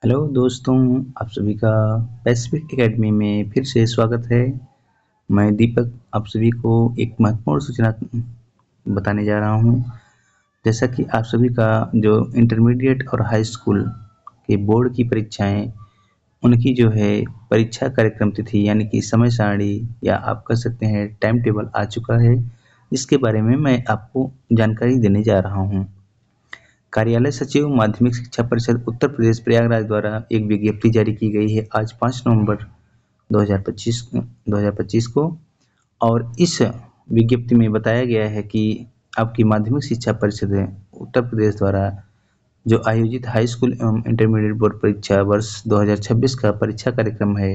Hello दोस्तों, आप सभी का पैसिफिक एकेडमी में फिर से स्वागत है। मैं दीपक आप सभी को एक महत्वपूर्ण सूचना बताने जा रहा हूँ। जैसा कि आप सभी का जो इंटरमीडिएट और हाई स्कूल के बोर्ड की परीक्षाएं, उनकी जो है परीक्षा कार्यक्रम तिथि यानी कि समय सारणी या आप कह सकते हैं टाइम टेबल आ चुका है। इसके बारे में मैं आपको जानकारी देने जा रहा हूँ। कार्यालय सचिव माध्यमिक शिक्षा परिषद उत्तर प्रदेश प्रयागराज द्वारा एक विज्ञप्ति जारी की गई है आज 5 नवंबर 2025 को। और इस विज्ञप्ति में बताया गया है कि आपकी माध्यमिक शिक्षा परिषद उत्तर प्रदेश द्वारा जो आयोजित हाई स्कूल एवं इंटरमीडिएट बोर्ड परीक्षा वर्ष 2026 का परीक्षा कार्यक्रम है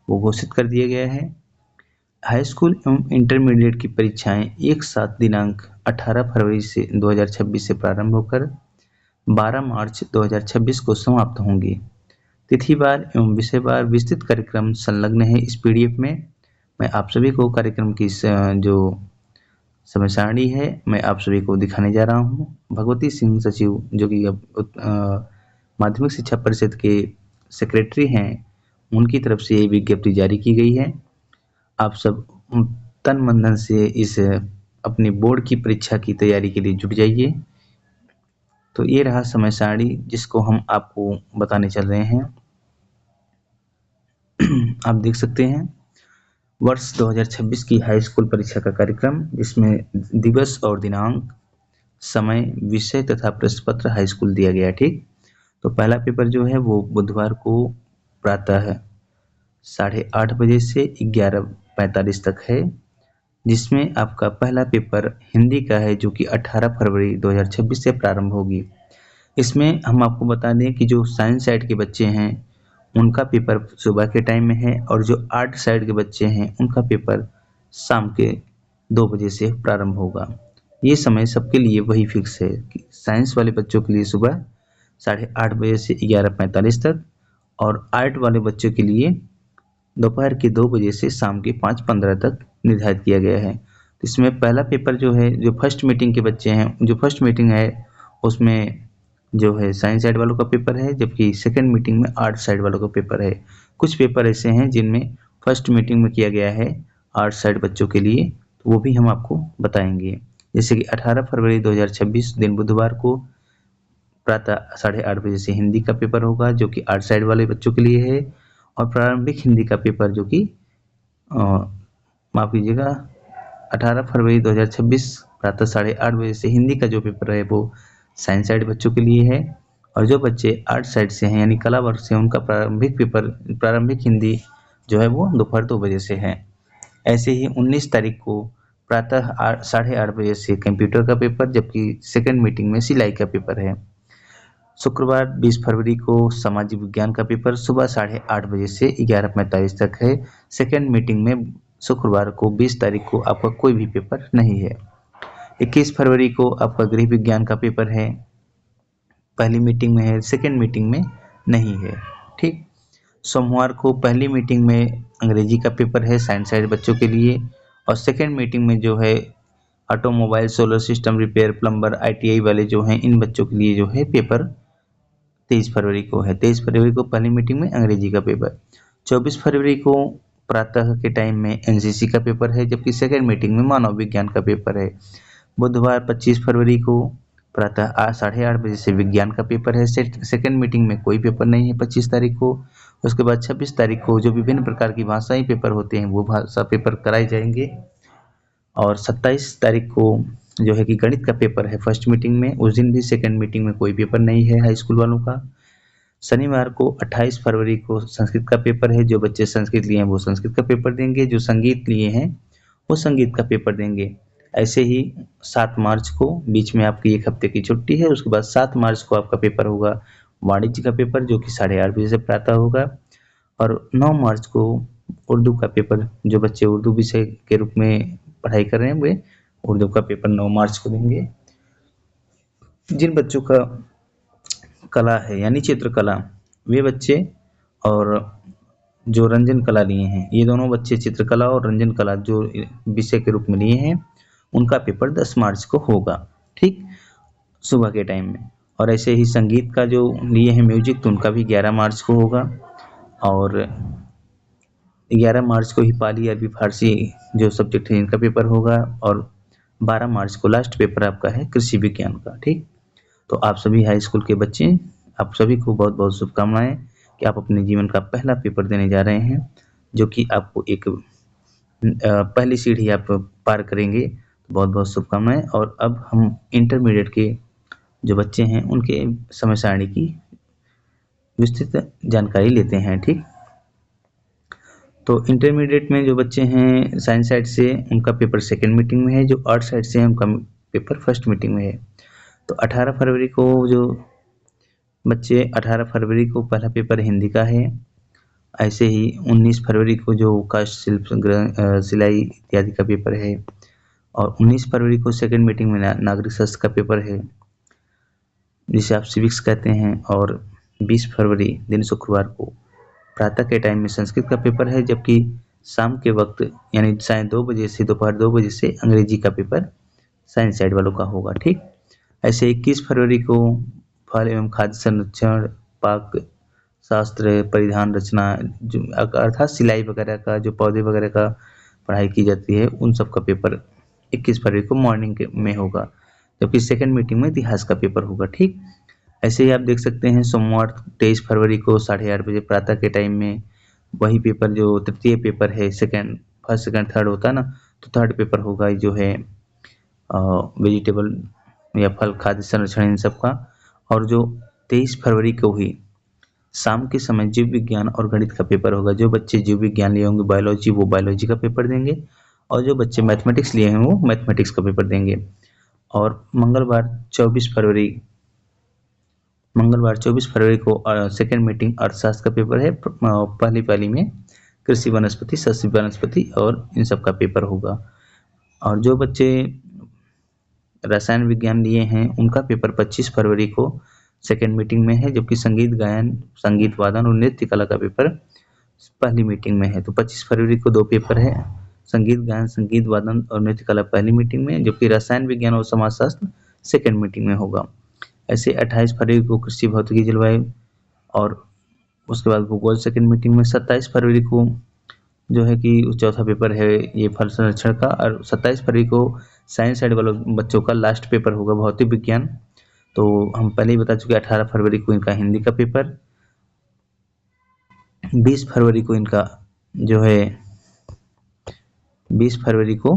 वो घोषित कर दिया गया है। हाई स्कूल एवं इंटरमीडिएट की परीक्षाएं एक साथ दिनांक 18 फरवरी से 2026 से प्रारंभ होकर 12 मार्च 2026 को समाप्त होंगी। तिथिवार एवं विषयवार विस्तृत कार्यक्रम संलग्न है इस पीडीएफ में। मैं आप सभी को कार्यक्रम की जो समय सारणी है मैं आप सभी को दिखाने जा रहा हूँ। भगवती सिंह सचिव जो कि माध्यमिक शिक्षा परिषद के सेक्रेटरी हैं, उनकी तरफ से ये विज्ञप्ति जारी की गई है। आप सब तन मन धन से इस अपनी बोर्ड की परीक्षा की तैयारी के लिए जुट जाइए। तो ये रहा समय सारणी जिसको हम आपको बताने चल रहे हैं। आप देख सकते हैं वर्ष 2026 की हाई स्कूल परीक्षा का कार्यक्रम, जिसमें दिवस और दिनांक, समय, विषय तथा प्रश्न पत्र हाई स्कूल दिया गया है। ठीक, तो पहला पेपर जो है वो बुधवार को प्रातः 8:30 बजे से 11:45 तक है, जिसमें आपका पहला पेपर हिंदी का है जो कि 18 फरवरी 2026 से प्रारंभ होगी। इसमें हम आपको बता दें कि जो साइंस साइड के बच्चे हैं उनका पेपर सुबह के टाइम में है और जो आर्ट साइड के बच्चे हैं उनका पेपर शाम के 2 बजे से प्रारंभ होगा। ये समय सबके लिए वही फिक्स है कि साइंस वाले बच्चों के लिए सुबह 8:30 बजे से 11:45 तक और आर्ट वाले बच्चों के लिए दोपहर के 2 बजे से शाम के 5:15 तक निर्धारित किया गया है। तो इसमें पहला पेपर जो है, जो फर्स्ट मीटिंग के बच्चे हैं, जो फर्स्ट मीटिंग है उसमें जो है साइंस साइड वालों का पेपर है, जबकि सेकंड मीटिंग में आर्ट साइड वालों का पेपर है। कुछ पेपर ऐसे हैं जिनमें फर्स्ट मीटिंग में किया गया है आर्ट साइड बच्चों के लिए, तो वो भी हम आपको बताएंगे। जैसे कि 18 फरवरी 2026 दिन बुधवार को प्रातः 8:30 बजे से हिंदी का पेपर होगा जो कि आर्ट साइड वाले बच्चों के लिए है। और प्रारंभिक हिंदी का पेपर जो कि माफ कीजिएगा 18 फरवरी 2026 प्रातः 8:30 बजे से हिंदी का जो पेपर है वो साइंस साइड बच्चों के लिए है। और जो बच्चे आर्ट साइड से हैं यानी कला वर्ग से, उनका प्रारंभिक हिंदी जो है वो दोपहर 2 बजे से है। ऐसे ही 19 तारीख को प्रातः 8:30 बजे से कंप्यूटर का पेपर, जबकि सेकंड मीटिंग में सिलाई का पेपर है। शुक्रवार 20 फरवरी को सामाजिक विज्ञान का पेपर सुबह 8:30 बजे से 11:45 तक है। सेकंड मीटिंग में शुक्रवार को 20 तारीख को आपका कोई भी पेपर नहीं है। 21 फरवरी को आपका गृह विज्ञान का पेपर है, पहली मीटिंग में है, सेकंड मीटिंग में नहीं है। ठीक, सोमवार को पहली मीटिंग में अंग्रेजी का पेपर है साइंस साइड बच्चों के लिए, और सेकंड मीटिंग में जो है automobile, solar system repair, plumber, ITI वाले जो हैं इन बच्चों के लिए जो है पेपर 23 फरवरी को है। 23 फरवरी को पहली मीटिंग में अंग्रेजी का पेपर। 24 फरवरी को प्रातः के टाइम में एनसीसी का पेपर है, जबकि सेकंड मीटिंग में मानव विज्ञान का पेपर है। बुधवार 25 फरवरी को प्रातः 8:30 बजे से विज्ञान का पेपर है। सेकंड मीटिंग में कोई पेपर नहीं है 25 तारीख को। उसके बाद 26 तारीख को जो विभिन्न प्रकार की भाषाई पेपर होते हैं वो भाषा पेपर कराए जाएंगे। और 27 तारीख को जो है कि गणित का पेपर है फर्स्ट मीटिंग में, उस दिन भी सेकंड मीटिंग में कोई पेपर नहीं है हाई स्कूल वालों का। शनिवार को 28 फरवरी को संस्कृत का पेपर है, जो बच्चे संस्कृत लिए हैं वो संस्कृत का पेपर देंगे, जो संगीत लिए हैं वो संगीत का पेपर देंगे। ऐसे ही 7 मार्च को बीच में आपकी एक हफ्ते की छुट्टी है, उसके बाद 7 मार्च को आपका पेपर होगा वाणिज्य का पेपर जो कि 8:30 बजे से प्रातः होगा। और 9 मार्च को उर्दू का पेपर, जो बच्चे उर्दू विषय के रूप में पढ़ाई कर रहे हैं वे उर्दू का पेपर 9 मार्च को देंगे। जिन बच्चों का कला है यानी चित्रकला, वे बच्चे, और जो रंजन कला लिए हैं, ये दोनों बच्चे चित्रकला और रंजन कला जो विषय के रूप में लिए हैं उनका पेपर 10 मार्च को होगा। ठीक, सुबह के टाइम में। और ऐसे ही संगीत का जो लिए हैं म्यूजिक, तो उनका भी 11 मार्च को होगा। और 11 मार्च को ही पाली, अरबी, फारसी जो सब्जेक्ट है इनका पेपर होगा। और 12 मार्च को लास्ट पेपर आपका है कृषि विज्ञान का। ठीक, तो आप सभी हाई स्कूल के बच्चे, आप सभी को बहुत बहुत शुभकामनाएं कि आप अपने जीवन का पहला पेपर देने जा रहे हैं, जो कि आपको एक पहली सीढ़ी आप पार करेंगे। बहुत बहुत शुभकामनाएं। और अब हम इंटरमीडिएट के जो बच्चे हैं उनके समय सारणी की विस्तृत जानकारी लेते हैं। ठीक, तो इंटरमीडिएट में जो बच्चे हैं साइंस साइड से, उनका पेपर सेकंड मीटिंग में है। जो आर्ट साइड से है उनका पेपर फर्स्ट मीटिंग में है। तो 18 फरवरी को जो बच्चे 18 फरवरी को पहला पेपर हिंदी का है। ऐसे ही 19 फरवरी को जो काष्ठ शिल्प सिलाई इत्यादि का पेपर है। और 19 फरवरी को सेकंड मीटिंग में नागरिक शास्त्र का पेपर है, जिसे आप सिविक्स कहते हैं। और 20 फरवरी दिन शुक्रवार को प्रातः के टाइम में संस्कृत का पेपर है, जबकि शाम के वक्त यानी साढ़े 2 बजे से दोपहर 2 बजे से अंग्रेजी का पेपर साइंस साइड वालों का होगा। ठीक, ऐसे 21 फरवरी को फल एवं खाद्य संरक्षण, पाक शास्त्र, परिधान रचना, जो अर्थात सिलाई वगैरह का, जो पौधे वगैरह का पढ़ाई की जाती है, उन सब का पेपर 21 फरवरी को मॉर्निंग में होगा। जबकि सेकंड मीटिंग में इतिहास का पेपर होगा। ठीक, ऐसे ही आप देख सकते हैं सोमवार 23 फरवरी को 8:30 बजे प्रातः के टाइम में वही पेपर, जो तृतीय पेपर है, सेकंड, फर्स्ट सेकंड थर्ड होता है ना, तो थर्ड पेपर होगा जो है वेजिटेबल या फल खाद्य संरक्षण इन सब का। और जो 23 फरवरी को ही शाम के समय जीव विज्ञान और गणित का पेपर होगा। जो बच्चे जीव विज्ञान लिए होंगे बायोलॉजी, वो बायोलॉजी का पेपर देंगे। और जो बच्चे मैथमेटिक्स लिए हैं वो मैथमेटिक्स का पेपर देंगे। और मंगलवार 24 फरवरी को सेकंड मीटिंग अर्थशास्त्र का पेपर है। पहली में कृषि वनस्पति, सस्य वनस्पति और इन सब का पेपर होगा। और जो बच्चे रसायन विज्ञान लिए हैं उनका पेपर 25 फरवरी को सेकंड मीटिंग में है। जबकि संगीत गायन, संगीत वादन और नृत्य कला का पेपर पहली मीटिंग में है। तो 25 फरवरी को 2 पेपर है, संगीत गायन, संगीत वादन और नृत्य कला पहली मीटिंग में, जबकि रसायन विज्ञान और समाजशास्त्र सेकंड मीटिंग में होगा। ऐसे 28 फरवरी को कृषि, भौतिकी, जलवायु और उसके बाद भूगोल सेकंड मीटिंग में। 27 फरवरी को जो है कि चौथा पेपर है ये फल संरक्षण का। और 27 फरवरी को साइंस साइड वालों बच्चों का लास्ट पेपर होगा भौतिक विज्ञान। तो हम पहले ही बता चुके 18 फरवरी को इनका हिंदी का पेपर, 20 फरवरी को इनका जो है 20 फरवरी को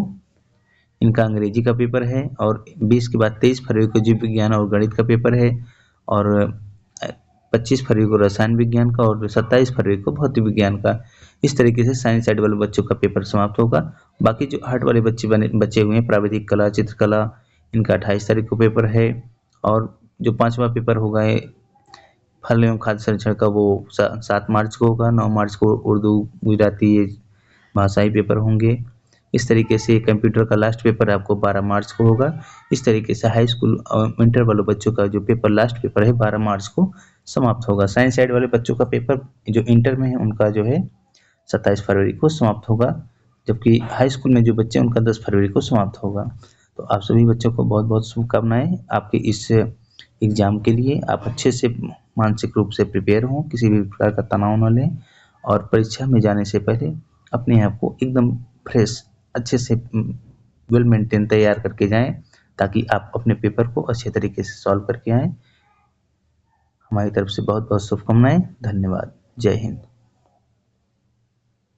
इनका अंग्रेजी का पेपर है। और 20 के बाद 23 फरवरी को जीव विज्ञान और गणित का पेपर है। और 25 फरवरी को रसायन विज्ञान का और 27 फरवरी को भौतिक विज्ञान का। इस तरीके से साइंस साइड वाले बच्चों का पेपर समाप्त होगा। बाकी जो आर्ट वाले बचे हुए हैं, प्राविधिक कला, चित्रकला, इनका 28 तारीख को पेपर है। और जो 5वां पेपर होगा फल एवं खाद्य संरक्षण का, वो 7 मार्च को होगा। 9 मार्च को उर्दू, गुजराती भाषाई पेपर होंगे। इस तरीके से कंप्यूटर का लास्ट पेपर आपको 12 मार्च को होगा। इस तरीके से हाई स्कूल और इंटर वाले बच्चों का जो पेपर लास्ट पेपर है 12 मार्च को समाप्त होगा। साइंस साइड वाले बच्चों का पेपर जो इंटर में है उनका जो है 27 फरवरी को समाप्त होगा। जबकि हाई स्कूल में जो बच्चे हैं उनका 10 फरवरी को समाप्त होगा। तो आप सभी बच्चों को बहुत बहुत शुभकामनाएं आपके इस एग्ज़ाम के लिए। आप अच्छे से मानसिक रूप से प्रिपेयर हों, किसी भी प्रकार का तनाव न लें। और परीक्षा में जाने से पहले अपने आप को एकदम फ्रेश, अच्छे से वेल मेंटेन तैयार करके जाएं, ताकि आप अपने पेपर को अच्छे तरीके से सॉल्व करके आएँ। हमारी तरफ से बहुत बहुत शुभकामनाएं। धन्यवाद। जय हिंद।